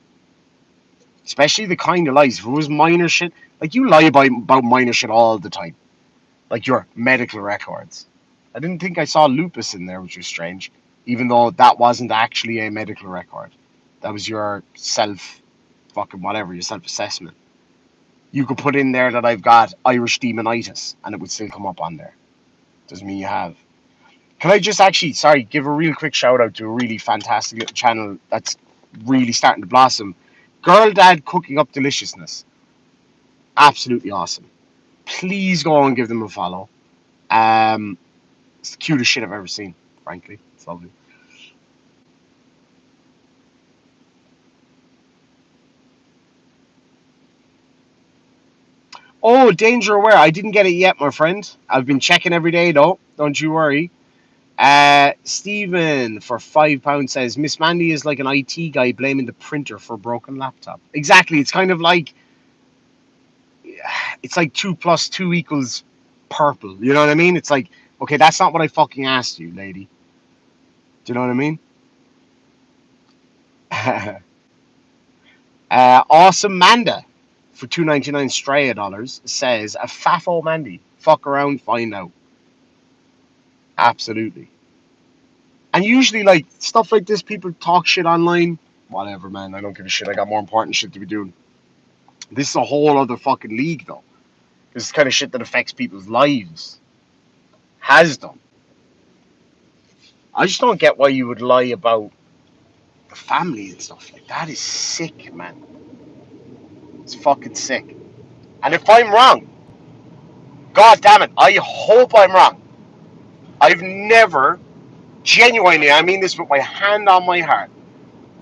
Especially the kind of lies. If it was minor shit, like you lie about minor shit all the time. Like your medical records. I didn't think I saw lupus in there, which was strange. Even though that wasn't actually a medical record. That was your self fucking whatever, your self assessment. You could put in there that I've got Irish demonitis and it would still come up on there. Doesn't mean you have. Can I just actually, sorry, give a real quick shout out to a really fantastic little channel that's really starting to blossom. Girl Dad Cooking Up Deliciousness. Absolutely awesome. Please go and give them a follow. It's the cutest shit I've ever seen, frankly. It's lovely. Oh, danger aware. I didn't get it yet, my friend. I've been checking every day, though. Don't you worry. Stephen for £5 says Miss Mandy is like an IT guy blaming the printer for a broken laptop. Exactly. It's kind of like it's like 2 + 2 = purple. You know what I mean? It's like, okay, that's not what I fucking asked you, lady. Do you know what I mean? Awesome Manda for $2.99 Straya dollars says a faffo Mandy. Fuck around, find out. Absolutely. And usually, like stuff like this, people talk shit online. Whatever, man. I don't give a shit. I got more important shit to be doing. This is a whole other fucking league, though. This is kind of shit that affects people's lives. Has done. I just don't get why you would lie about the family and stuff. Like that is sick, man. It's fucking sick. And if I'm wrong, god damn it, I hope I'm wrong. I've never, genuinely, I mean this with my hand on my heart,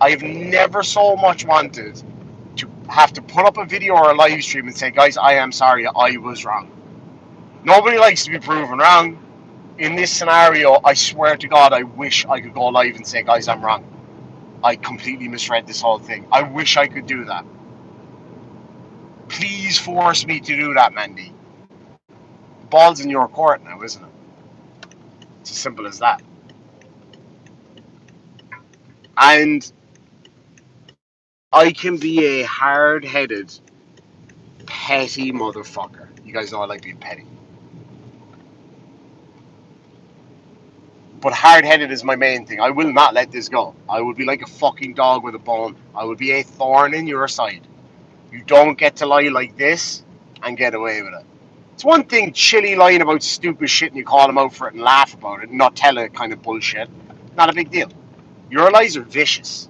I've never so much wanted to have to put up a video or a live stream and say, guys, I am sorry, I was wrong. Nobody likes to be proven wrong. In this scenario, I swear to God, I wish I could go live and say, guys, I'm wrong. I completely misread this whole thing. I wish I could do that. Please force me to do that, Mandy. The ball's in your court now, isn't it? It's as simple as that. And I can be a hard-headed, petty motherfucker. You guys know I like being petty. But hard-headed is my main thing. I will not let this go. I would be like a fucking dog with a bone. I would be a thorn in your side. You don't get to lie like this and get away with it. It's one thing Chili lying about stupid shit and you call him out for it and laugh about it and not tell it kind of bullshit. Not a big deal. Your lies are vicious.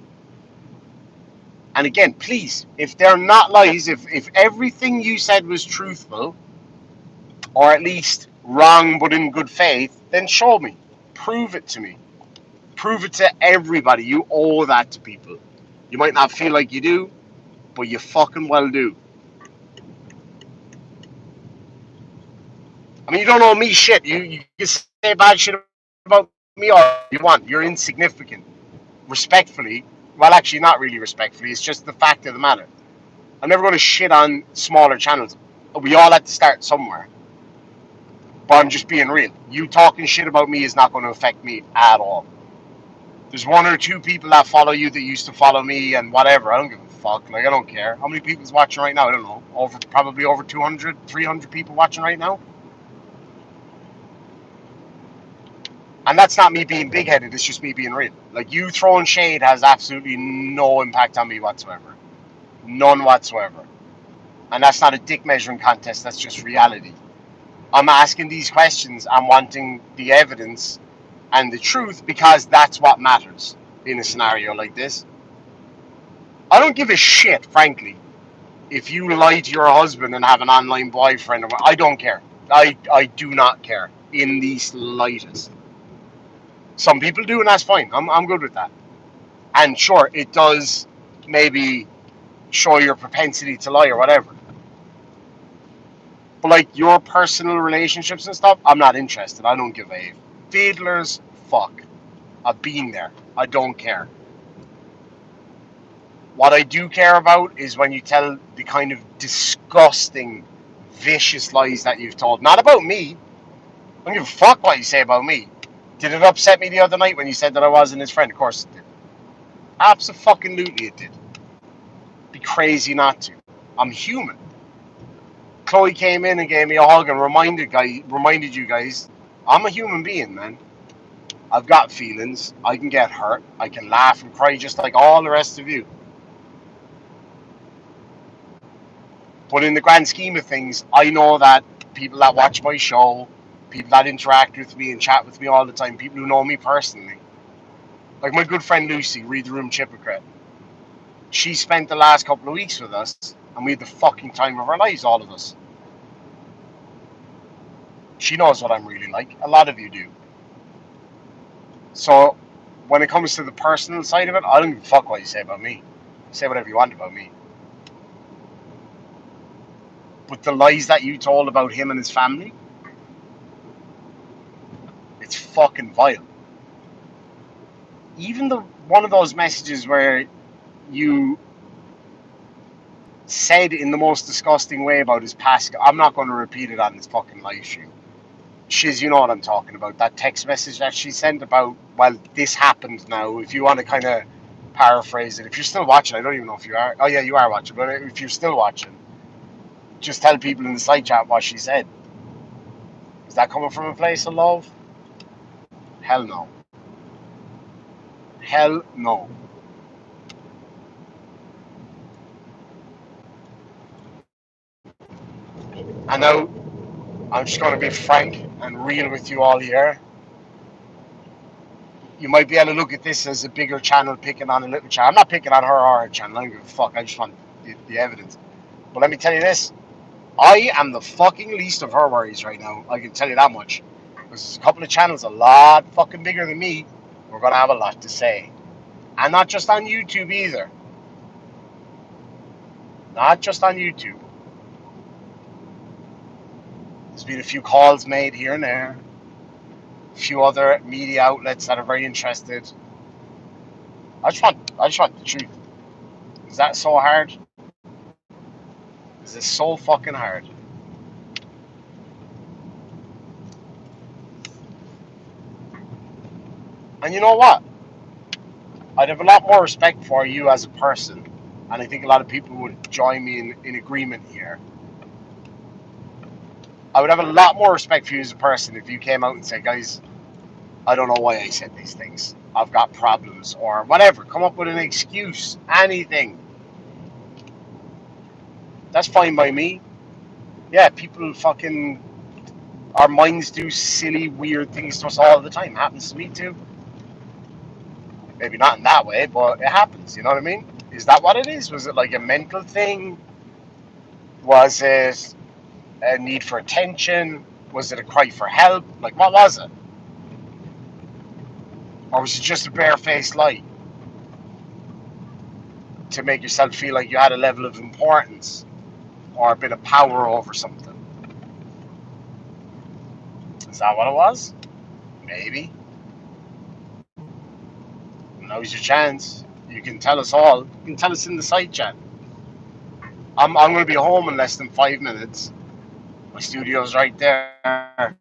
And again, please, if they're not lies, if everything you said was truthful, or at least wrong but in good faith, then show me. Prove it to me. Prove it to everybody. You owe that to people. You might not feel like you do, but you fucking well do. I mean, you don't owe me shit. You can say bad shit about me all you want. You're insignificant. Respectfully, well, actually, not really respectfully. It's just the fact of the matter. I'm never going to shit on smaller channels. We all have to start somewhere. But I'm just being real. You talking shit about me is not going to affect me at all. There's one or two people that follow you that used to follow me and whatever. I don't give a fuck. Like, I don't care. How many people's watching right now? I don't know. Probably over 200, 300 people watching right now. And that's not me being big-headed. It's just me being real. Like, you throwing shade has absolutely no impact on me whatsoever. None whatsoever. And that's not a dick measuring contest. That's just reality. I'm asking these questions. I'm wanting the evidence and the truth because that's what matters in a scenario like this. I don't give a shit, frankly, if you lie to your husband and have an online boyfriend. I don't care. I do not care in the slightest. Some people do, and that's fine. I'm good with that. And sure, it does maybe show your propensity to lie or whatever. But like your personal relationships and stuff, I'm not interested. I don't give a fiddler's fuck. I've been there. I don't care. What I do care about is when you tell the kind of disgusting, vicious lies that you've told. Not about me. I don't give a fuck what you say about me. Did it upset me the other night when you said that I wasn't his friend? Of course it did. Absolutely it did. Be crazy not to. I'm human. Chloe came in and gave me a hug and reminded you guys, I'm a human being, man. I've got feelings. I can get hurt. I can laugh and cry just like all the rest of you. But in the grand scheme of things, I know that people that watch my show, people that interact with me and chat with me all the time, people who know me personally, like my good friend Lucy, Read the Room Hypocrite, she spent the last couple of weeks with us, and we had the fucking time of our lives, all of us. She knows what I'm really like. A lot of you do. So when it comes to the personal side of it, I don't give a fuck what you say about me. Say whatever you want about me. But the lies that you told about him and his family, it's fucking vile. Even the one of those messages where you said in the most disgusting way about his past, I'm not going to repeat it on this fucking live stream. Shiz, you know what I'm talking about. That text message that she sent about, well, this happened now. If you want to kind of paraphrase it, if you're still watching, I don't even know if you are. Oh, yeah, you are watching. But if you're still watching, just tell people in the side chat what she said. Is that coming from a place of love? Hell no. Hell no. And now, I'm just going to be frank and real with you all here. You might be able to look at this as a bigger channel picking on a little channel. I'm not picking on her or her channel. I don't give a fuck. I just want the evidence. But let me tell you this. I am the fucking least of her worries right now. I can tell you that much. Because there's a couple of channels a lot fucking bigger than me. We're going to have a lot to say. And not just on YouTube either. Not just on YouTube. There's been a few calls made here and there. A few other media outlets that are very interested. I just want the truth. Is that so hard? Is it so fucking hard? And you know what? I'd have a lot more respect for you as a person. And I think a lot of people would join me in agreement here. I would have a lot more respect for you as a person if you came out and said, guys, I don't know why I said these things. I've got problems or whatever. Come up with an excuse. Anything. That's fine by me. Yeah, people fucking... Our minds do silly, weird things to us all the time. Happens to me too. Maybe not in that way, but it happens. You know what I mean? Is that what it is? Was it like a mental thing? Was it a need for attention? Was it a cry for help? Like, what was it? Or was it just a barefaced lie to make yourself feel like you had a level of importance or a bit of power over something? Is that what it was? Maybe. Now's your chance. You can tell us all. You can tell us in the side chat. I'm going to be home in less than 5 minutes. My studio's right there.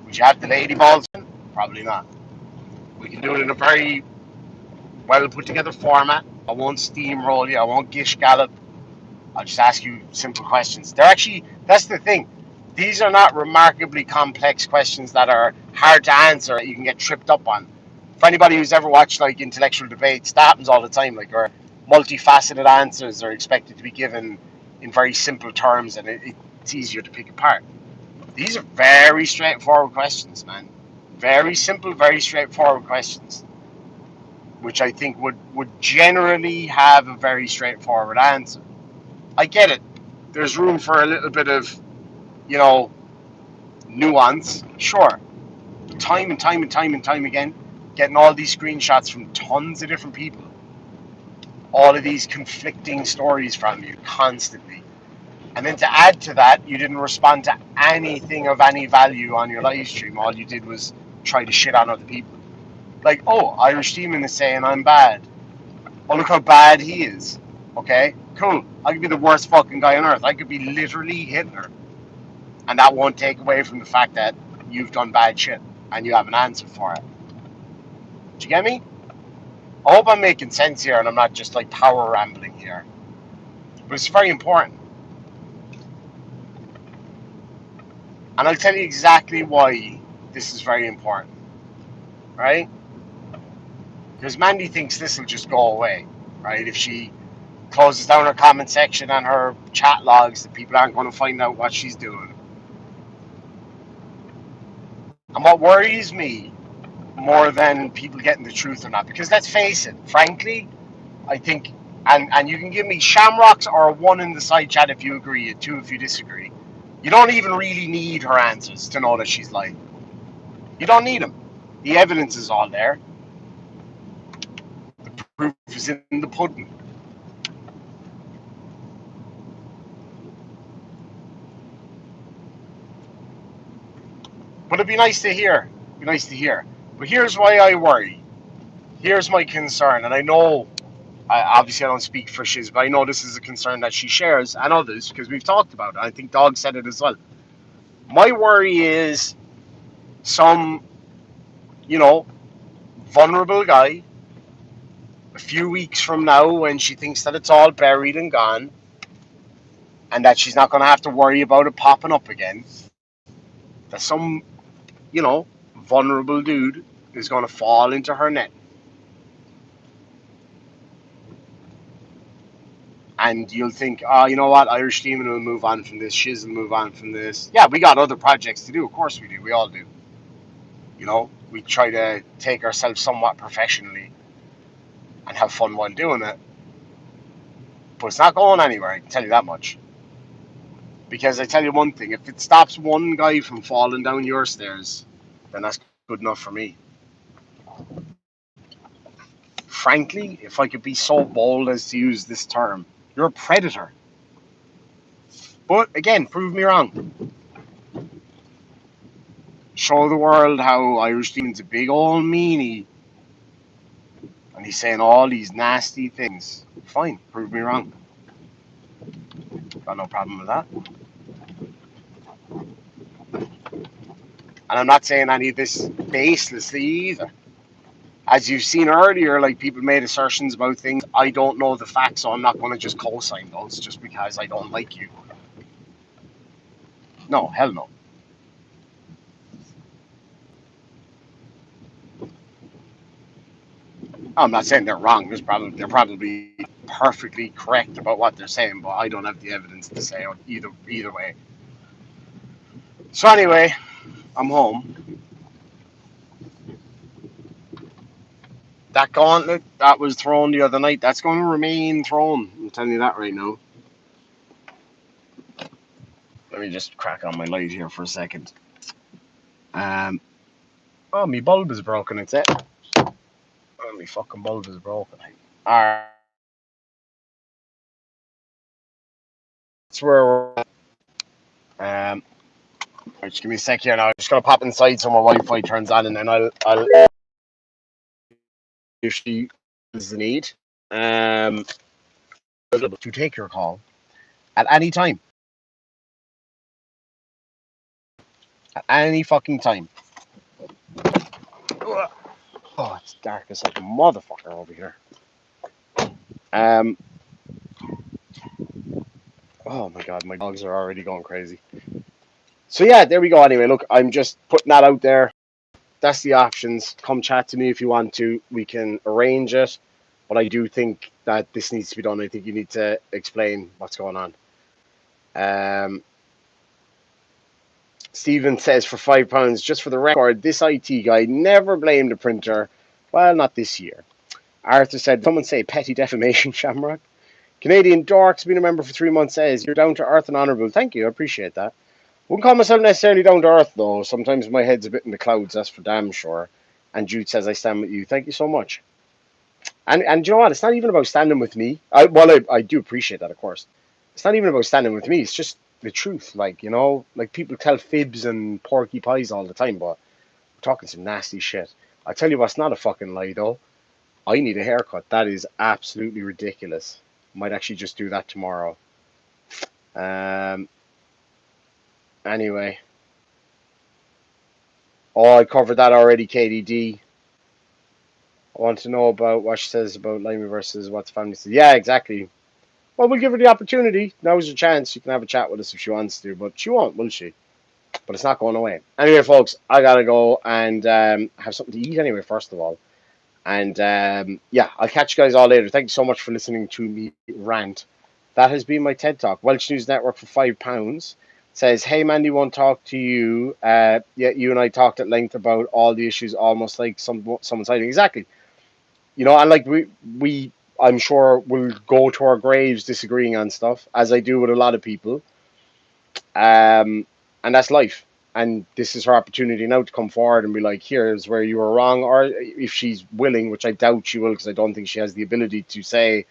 Would you have the lady balls in? Probably not. We can do it in a very well put together format. I won't steamroll you. I won't gish gallop. I'll just ask you simple questions. They're actually, that's the thing. These are not remarkably complex questions that are hard to answer that you can get tripped up on. For anybody who's ever watched like intellectual debates, that happens all the time. Like, where multifaceted answers are expected to be given in very simple terms, and it's easier to pick apart. These are very straightforward questions, man. Very simple, very straightforward questions, which I think would generally have a very straightforward answer. I get it. There's room for a little bit of, you know, nuance. Sure. Time and time and time and time again, getting all these screenshots from tons of different people. All of these conflicting stories from you constantly. And then to add to that, you didn't respond to anything of any value on your live stream. All you did was try to shit on other people. Like, oh, Irish Demon is saying I'm bad. Oh, look how bad he is. Okay, cool. I could be the worst fucking guy on earth. I could be literally Hitler. And that won't take away from the fact that you've done bad shit and you have an answer for it. Do you get me? I hope I'm making sense here and I'm not just like power rambling here. But it's very important. And I'll tell you exactly why this is very important. Right? Because Mandy thinks this will just go away. Right? If she closes down her comment section and her chat logs, the people aren't going to find out what she's doing. And what worries me more than people getting the truth or not, because let's face it, frankly, I think, and you can give me shamrocks or a 1 in the side chat if you agree, a 2 if you disagree. You don't even really need her answers to know that she's lying. You don't need them. The evidence is all there. The proof is in the pudding. But it'd be nice to hear. It'd be nice to hear. But here's why I worry. Here's my concern, and I know, obviously I don't speak for Shiz, but I know this is a concern that she shares and others because we've talked about it. I think Dog said it as well. My worry is some, you know, vulnerable guy a few weeks from now when she thinks that it's all buried and gone and that she's not going to have to worry about it popping up again, that some, you know, vulnerable dude is going to fall into her net. And you'll think, oh, you know what, Irish Demon will move on from this, Shiz will move on from this. Yeah, we got other projects to do, of course we do, we all do. You know, we try to take ourselves somewhat professionally and have fun while doing it. But it's not going anywhere, I can tell you that much. Because I tell you one thing, if it stops one guy from falling down your stairs, then that's good enough for me. Frankly, if I could be so bold as to use this term, you're a predator. But again, prove me wrong. Show the world how Irish Demon's a big old meanie and he's saying all these nasty things. Fine, prove me wrong. Got no problem with that. And I'm not saying any of this baselessly either. As you've seen earlier, like people made assertions about things. I don't know the facts, so I'm not going to just co-sign those just because I don't like you. No, hell no. I'm not saying they're wrong. They're probably perfectly correct about what they're saying, but I don't have the evidence to say either way. So anyway, I'm home. That gauntlet that was thrown the other night, that's going to remain thrown. I'm telling you that right now. Let me just crack on my light here for a second. Oh, my bulb is broken, it's it. Oh, my fucking bulb is broken. Alright. That's where we're at. Just give me a sec here now. I'm just gonna pop inside so my Wi-Fi turns on, and then I'll if she is the need, um, to take your call at any time, at any fucking time. Oh, it's dark as like a motherfucker over here. Um, oh my god, my dogs are already going crazy. So yeah, there we go. Anyway, look, I'm just putting that out there. That's the options. Come chat to me if you want to. We can arrange it. But I do think that this needs to be done. I think you need to explain what's going on. Um, Stephen says for £5, just for the record, this IT guy never blamed the printer. Well, not this year. Arthur said, someone say petty defamation, Shamrock. Canadian Dork's been a member for 3 months, says, you're down to earth and honourable. Thank you, I appreciate that. Wouldn't call myself necessarily down to earth, though. Sometimes my head's a bit in the clouds, that's for damn sure. And Jude says, I stand with you. Thank you so much. And you know what? It's not even about standing with me. I do appreciate that, of course. It's not even about standing with me. It's just the truth. Like, you know, like people tell fibs and porky pies all the time, but we're talking some nasty shit. I tell you what's not a fucking lie, though. I need a haircut. That is absolutely ridiculous. Might actually just do that tomorrow. Um. Anyway. Oh, I covered that already, KDD. I want to know about what she says about Limey versus what's family says. Yeah, exactly. Well, we'll give her the opportunity. Now's your chance. You can have a chat with us if she wants to, but she won't, will she? But it's not going away. Anyway, folks, I gotta go and have something to eat anyway, first of all. And yeah, I'll catch you guys all later. Thank you so much for listening to me rant. That has been my TED Talk. Welsh News Network for £5 says, hey, Mandy, won't talk to you. Yeah, you and I talked at length about all the issues, almost like someone's hiding. Exactly. You know, and like we I'm sure will go to our graves disagreeing on stuff, as I do with a lot of people. And that's life. And this is her opportunity now to come forward and be like, here's where you were wrong. Or if she's willing, which I doubt she will, because I don't think she has the ability to say,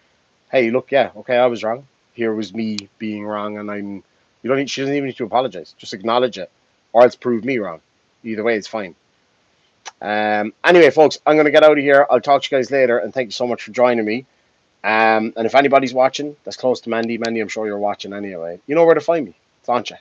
hey, look, yeah, okay, I was wrong. Here was me being wrong. And she doesn't even need to apologize. Just acknowledge it. Or else prove me wrong. Either way, it's fine. Anyway, folks, I'm going to get out of here. I'll talk to you guys later. And thank you so much for joining me. And if anybody's watching that's close to Mandy, I'm sure you're watching anyway. You know where to find me. It's on you.